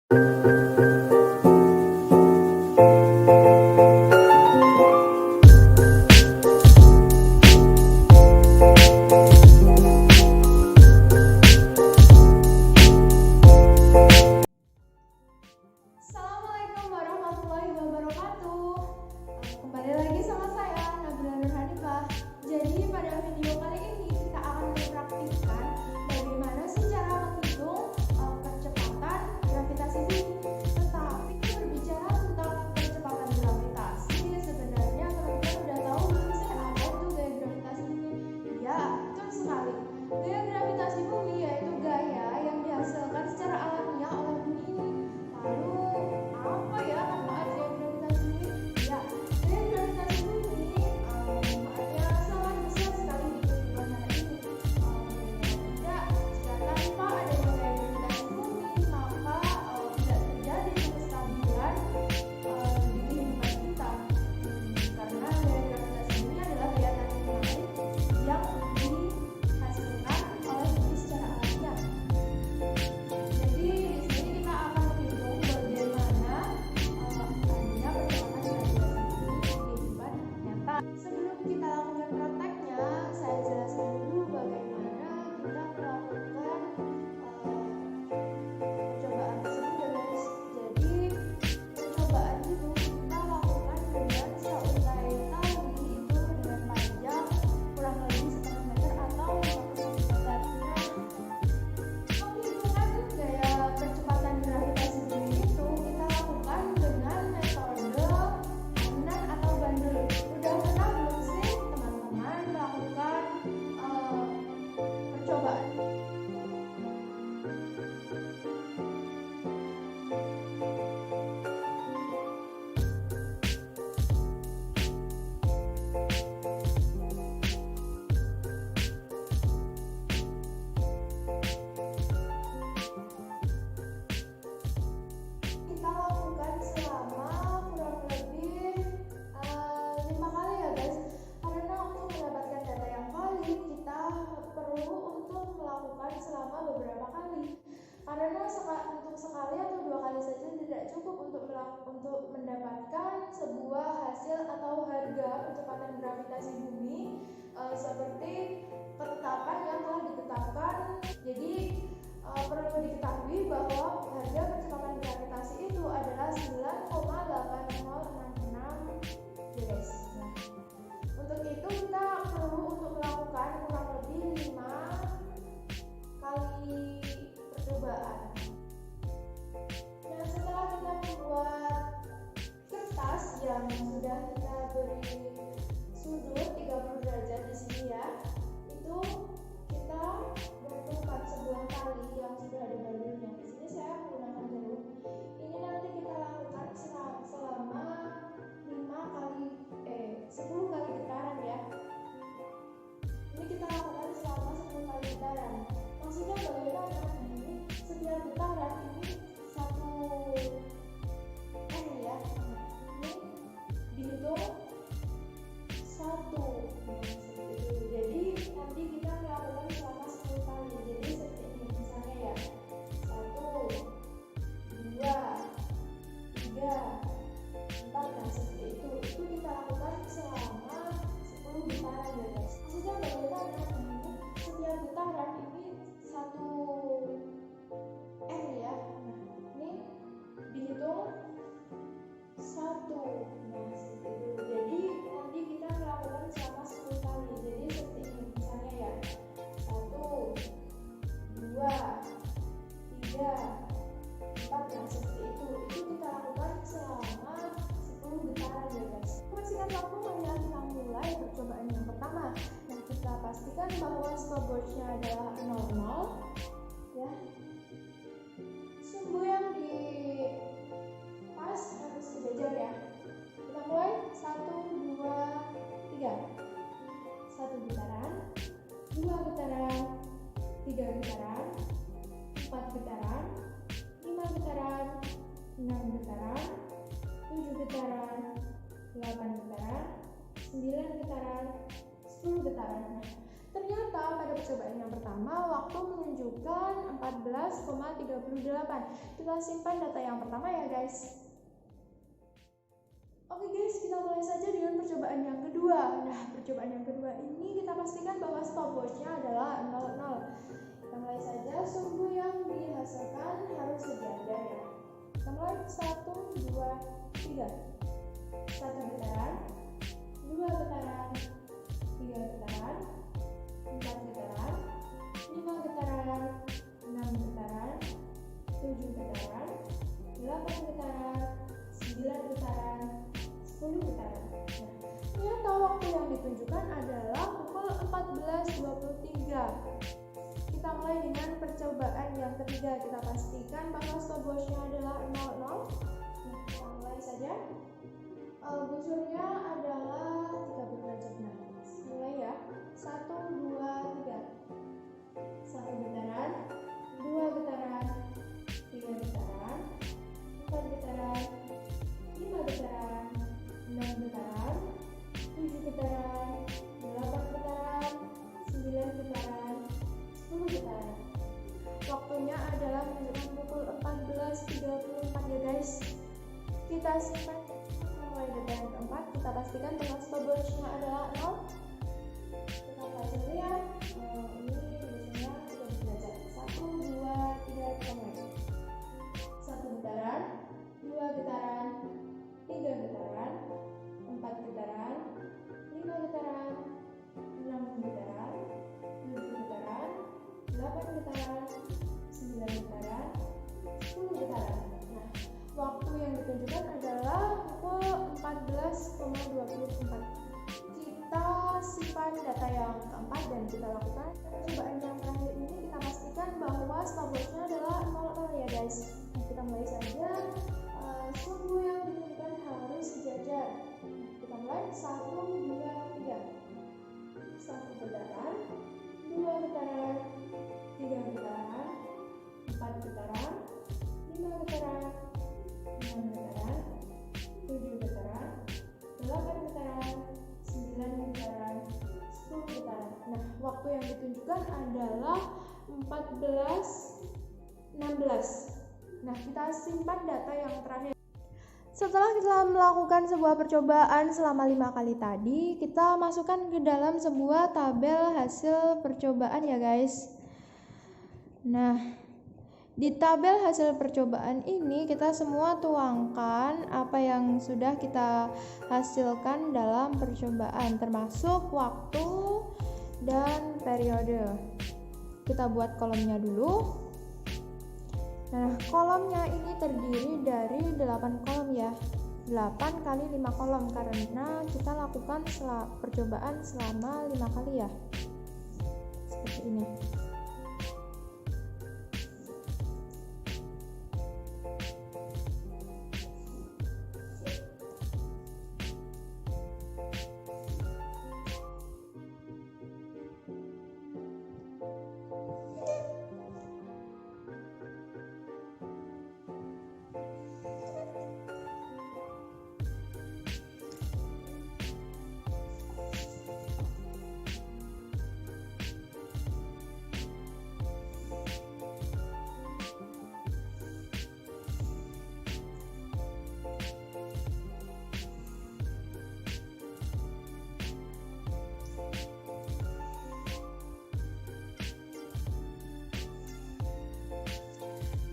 Assalamualaikum warahmatullahi wabarakatuh. Kembali lagi sama saya Nabila Nur Hanifah. Jadi pada video kali ini kita akan mempraktikkan bagaimana sih cara menghitung percepatan gravitasi bumi. Tetapi berbicara tentang percepatan gravitasi, sebenarnya teman-teman udah tahu belum sih apa itu gaya gravitasi bumi? Ya, betul sekali. Gaya gravitasi bumi yaitu gaya yang dihasilkan secara alamiah oleh bumi ini. Lalu apa ya manfaat gaya gravitasi bumi? Ya, gaya gravitasi bumi manfaatnya sangat besar sekali di kehidupan hari ini. Tidak, jika tanpa adanya gaya gravitasi bumi, maka tidak terjadi kestabilan di kehidupan kita. Karena gaya gravitasi bumi adalah gaya tarik menarik yang dihasilkan oleh bumi secara alamiah. Jadi di sini kita akan menghitung bagaimana adanya percepatan gravitasi bumi di kehidupan nyata. Sebelum kita lakukan prakteknya, saya jelaskan dulu bagaimana kita melakukan percobaan tersebut ya guys. Jadi percobaan itu kita lakukan dengan seuntai tali itu dengan panjang kurang lebih setengah meter atau 50 cm. Penghitungan gaya percepatan gravitasi bumi itu kita lakukan dengan metode anunan atau bandul. Udah pernah belum sih teman-teman melakukan percobaan? Kita lakukan selama kurang lebih 5 kali ya guys. Karena untuk mendapatkan data yang valid kita perlu untuk melakukan selama beberapa kali. Karena untuk sekali atau 2 kali saja tidak cukup untuk mendapatkan sebuah hasil atau harga percepatan gravitasi bumi seperti ketetapan yang telah ditetapkan. Jadi perlu diketahui bahwa harga percepatan gravitasi itu adalah 9,8066 guys. Nah, untuk itu kita perlu untuk melakukan kurang lebih 5 kali percobaan. Nah, setelah kita membuat kertas yang sudah kita beri sudut 30 derajat di sini ya, itu kita gantungkan sebuah tali yang sudah ada bandulnya. Di sini saya menggunakan jarum. Ini nanti kita lakukan selama 10 kali getaran ya. Ini kita lakukan selama 10 kali getaran. Maksudnya bagaimana? Ini setiap getaran ini satu ya. Ini dihitung 1. Jadi nanti kita melakukan selama 10 kali. Jadi seperti ini misalnya ya. 1, 2, 3, 4 dan seperti itu. Itu kita lakukan selama 10 getaran ya guys. Maksudnya bagaimana? Setiap getaran ini 1 ya. Nah, ini dihitung 1. Nah, seperti itu. Jadi nanti kita melakukan selama 10 kali. Jadi seperti ini misalnya ya. 1, 2, 3, 4 dan seperti itu. Itu kita lakukan selama 10 getaran ya guys. Persingkat waktu, marilah kita mulai percobaan yang pertama. Nah, kita pastikan bahwa stopwatch-nya adalah 00 ya. Sumbu yang di pas harus sejajar ya. Kita mulai 1, 2, 3. 1 getaran, 2 getaran, 3 getaran, 4 getaran, 5 getaran, 6 getaran, 7 getaran, 8 getaran, 9 getaran, 10 getaran. Nah, Ternyata pada percobaan yang pertama waktu menunjukkan 14,38. Kita simpan data yang pertama ya guys. Oke guys, kita mulai saja dengan percobaan yang kedua. Nah, percobaan yang kedua ini kita pastikan bahwa stopwatch-nya adalah 00. Kita mulai saja, sumbu yang dihasilkan harus sejajar ya. Kita mulai 1, 2, 3. 1 getaran, 2 getaran, 3 getaran, 4 getaran, 5 getaran, 6 getaran, 7 getaran, 8 getaran, 9 getaran, 10 getaran. Nah, ternyata waktu yang ditunjukkan adalah pukul 14.23. Kita mulai dengan percobaan yang ketiga. Kita pastikan bahwa stopwatch-nya adalah 00. Nah, kita mulai saja. Gusurnya adalah 30 derajat. Nah, mulai ya. 1, 2, 3. 1 getaran, 2 getaran, 3 getaran, 4 getaran, 5 getaran, 6 getaran, 7 getaran, 8 getaran, 9 getaran, 10 getaran. Waktunya adalah menunjukkan pukul 14.34 ya guys. Kita simpan mulai getaran keempat. Kita pastikan bahwa stopwatch-nya adalah 0. Kita baca dulu ya. Ini biasanya sudah derajat. 1, 2, 3, kita mulai. 1 getaran, 2 getaran, 3 getaran, 4 getaran, 5 getaran, 6 getaran, 7 getaran, 8 getaran, 9 getaran, 10 getaran. Nah, waktu yang ditunjukkan adalah pukul 14.24. Kita simpan data yang keempat dan kita lakukan percobaan yang terakhir ini. Kita pastikan bahwa stopwatch-nya adalah 00 ya guys. Nah, kita mulai saja. Sumbu yang ditunjukkan harus sejajar. Nah, kita mulai 1, 2, 3. 1 getaran, 2 getaran, 3 getaran, 4 getaran, 5 getaran, 6 getaran, 7 getaran, 8 getaran, 9 getaran, 10 getaran. Nah, waktu yang ditunjukkan adalah 14.16. Nah, kita simpan data yang terakhir. Setelah kita melakukan sebuah percobaan selama 5 kali tadi, kita masukkan ke dalam sebuah tabel hasil percobaan ya guys. Nah, di tabel hasil percobaan ini kita semua tuangkan apa yang sudah kita hasilkan dalam percobaan, termasuk waktu dan periode. Kita buat kolomnya dulu. Nah, kolomnya ini terdiri dari 8 kolom ya. 8 kali 5 kolom karena kita lakukan percobaan selama 5 kali ya. Seperti ini.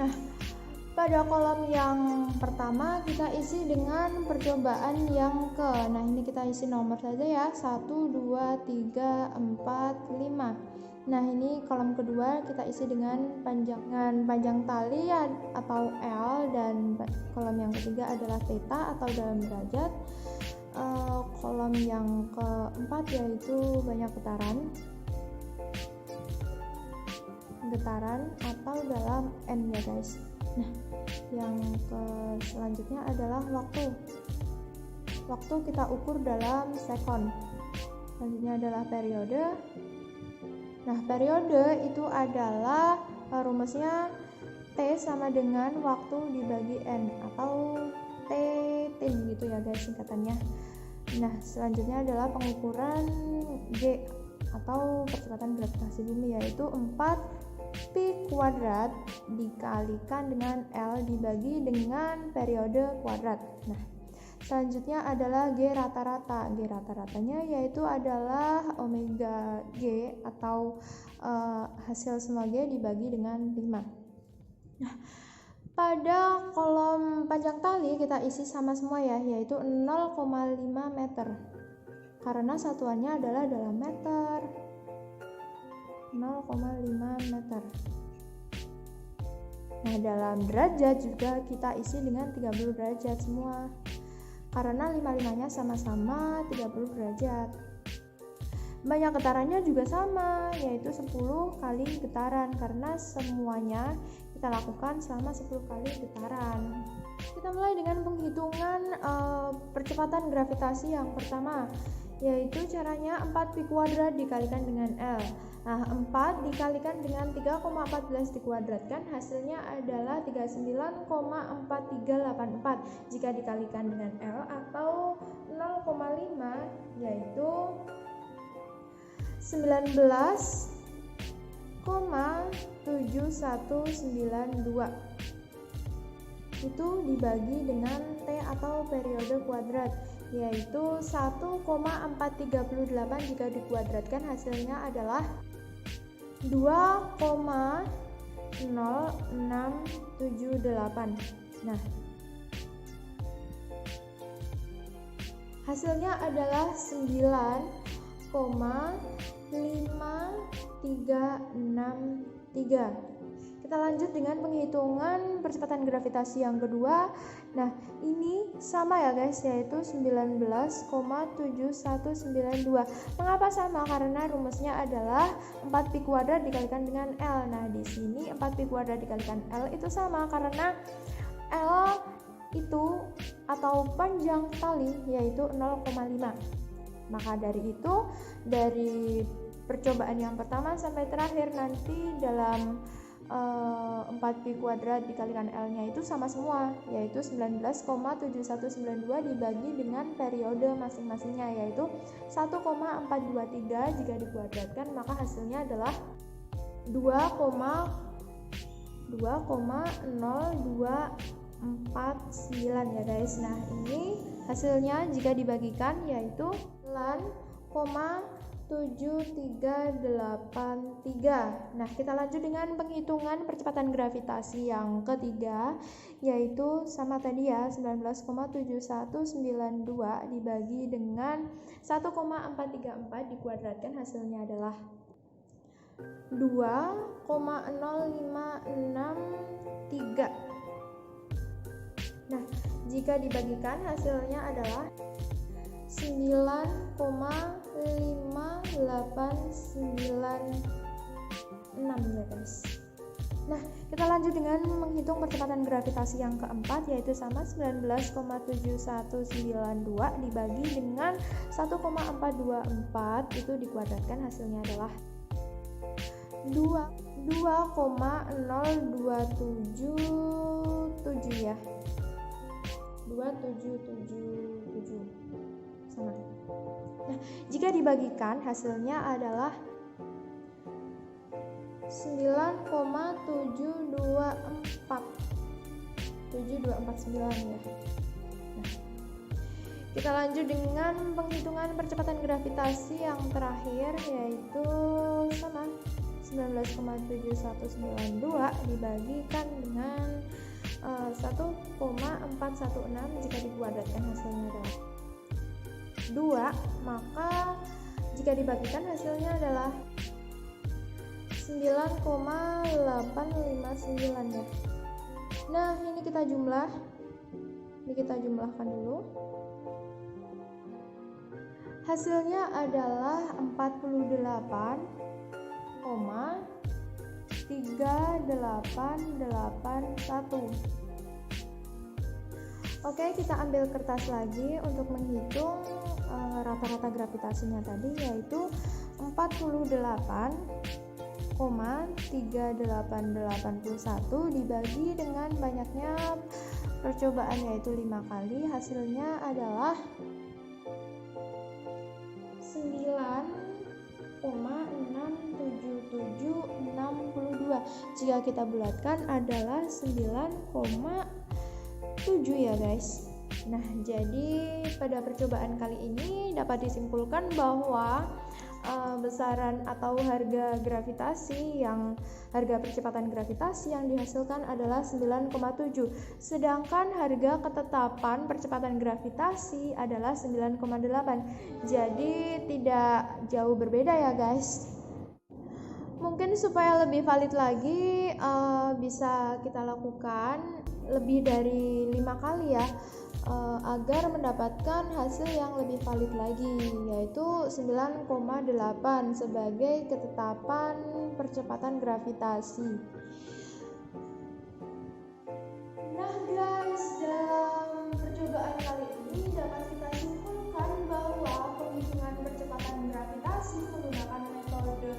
Nah, pada kolom yang pertama kita isi dengan percobaan yang ke. Nah, ini kita isi nomor saja ya. 1, 2, 3, 4, 5. Nah, ini kolom kedua kita isi dengan panjang tali atau L, dan kolom yang ketiga adalah theta atau dalam derajat. Kolom yang keempat yaitu banyak getaran atau dalam N ya guys. Nah, yang selanjutnya adalah waktu kita ukur dalam sekon. Selanjutnya adalah periode. Nah, periode itu adalah rumusnya T sama dengan waktu dibagi N atau TT gitu ya guys singkatannya. Nah, selanjutnya adalah pengukuran G atau percepatan gravitasi bumi, yaitu 4pi² dikalikan dengan L dibagi dengan periode kuadrat. Nah, selanjutnya adalah G rata-rata. G rata-ratanya yaitu adalah omega G atau hasil semua G dibagi dengan 5. Nah, pada kolom panjang tali kita isi sama semua ya, yaitu 0,5 meter. Karena satuannya adalah dalam meter. 0,5 meter. Nah, dalam derajat juga kita isi dengan 30 derajat semua. Karena 5-5-nya sama-sama 30 derajat. Banyak getarannya juga sama, yaitu 10 kali getaran, karena semuanya kita lakukan selama 10 kali getaran. Kita mulai dengan penghitungan percepatan gravitasi yang pertama, yaitu caranya 4pi² dikalikan dengan L. Nah, 4 dikalikan dengan 3,14 dikuadratkan, hasilnya adalah 39,4384 jika dikalikan dengan L, atau 0,5 yaitu 19,7192. Itu dibagi dengan T atau periode kuadrat, yaitu 1,438 jika dikuadratkan, hasilnya adalah 2,0678. Nah, hasilnya adalah 9,5363. Kita lanjut dengan penghitungan percepatan gravitasi yang kedua. Nah, ini sama ya guys, yaitu 19,7192. Mengapa sama? Karena rumusnya adalah 4pi² dikalikan dengan L. Nah, di sini 4pi² dikalikan L itu sama karena L itu atau panjang tali yaitu 0,5. Maka dari itu, dari percobaan yang pertama sampai terakhir nanti dalam 4pi² dikalikan L-nya itu sama semua, yaitu 19,7192 dibagi dengan periode masing-masingnya, yaitu 1,423 jika dikuadratkan, maka hasilnya adalah 2,0249 ya guys. Nah, ini hasilnya jika dibagikan yaitu 9,7383. Nah, kita lanjut dengan penghitungan percepatan gravitasi yang ketiga, yaitu sama tadi ya, 19,7192 dibagi dengan 1,434 dikuadratkan, hasilnya adalah 2,0563. Nah, jika dibagikan hasilnya adalah 9,5896 ya guys. Nah, kita lanjut dengan menghitung percepatan gravitasi yang keempat, yaitu sama 19,7192 dibagi dengan 1,424 itu dikuadratkan, hasilnya adalah 2,0277 ya. 2777 sama. Nah, jika dibagikan hasilnya adalah 9,724 ya. Nah, kita lanjut dengan penghitungan percepatan gravitasi yang terakhir, yaitu sama 19,7192 dibagikan dengan 1,416 jika dikuadratkan, hasilnya adalah 2, maka jika dibagikan hasilnya adalah 9,859 ya. Nah, ini kita jumlahkan dulu. Hasilnya adalah 48,3881. Oke, kita ambil kertas lagi untuk menghitung rata-rata gravitasinya tadi, yaitu 48,3881 dibagi dengan banyaknya percobaan, yaitu 5 kali. Hasilnya adalah 9,8 9,67762. Jika kita bulatkan adalah 9,7 ya guys. Nah, jadi pada percobaan kali ini dapat disimpulkan bahwa besaran atau harga percepatan gravitasi yang dihasilkan adalah 9,7, sedangkan harga ketetapan percepatan gravitasi adalah 9,8. Jadi tidak jauh berbeda ya guys. Mungkin supaya lebih valid lagi bisa kita lakukan lebih dari 5 kali ya, agar mendapatkan hasil yang lebih valid lagi, yaitu 9,8 sebagai ketetapan percepatan gravitasi. Nah guys, dalam percobaan kali ini dapat kita simpulkan bahwa penghitungan percepatan gravitasi menggunakan metode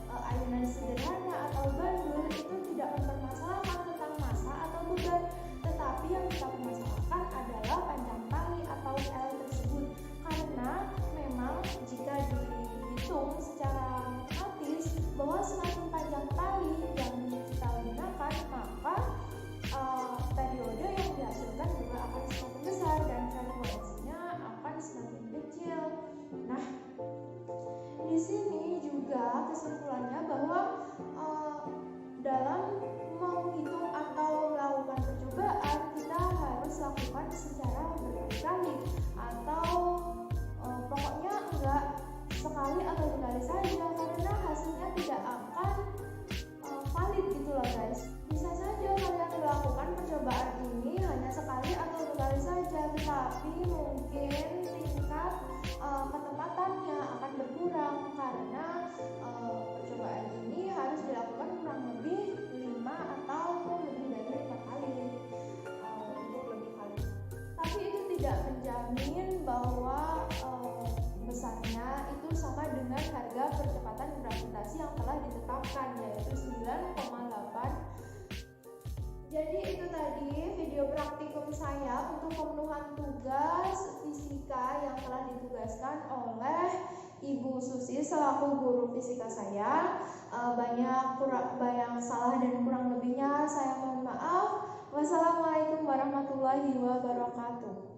ayunan sederhana atau bandul itu tidak mempermasalahkan tentang massa atau beban, tetapi yang kita permasalahkan adalah panjang tali atau L tersebut, karena memang jika dihitung secara matematis bahwa semakin panjang tali yang kita gunakan, maka periode yang dihasilkan juga akan semakin besar dan frekuensinya akan semakin kecil. Nah, di sini juga kesimpulannya bahwa dalam menghitung atau melakukan percobaan kita harus lakukan secara berkali-kali, atau pokoknya enggak sekali atau dua kali saja, karena hasilnya tidak akan valid gitu loh guys. Bisa saja kalian melakukan percobaan ini hanya sekali atau dua kali saja, tetapi mungkin tingkat ketepatannya akan berkurang karena percobaan ini harus dilakukan kurang lebih 5 atau lebih dari 5 kali untuk lebih valid. Tapi itu tidak menjamin bahwa besarnya itu sama dengan harga percepatan gravitasi yang telah ditetapkan, yaitu 9,8. Jadi itu tadi video praktikum saya untuk pemenuhan tugas fisika yang telah ditugaskan oleh Ibu Susi selaku guru fisika saya. Banyak salah dan kurang lebihnya saya mohon maaf. Wassalamualaikum warahmatullahi wabarakatuh.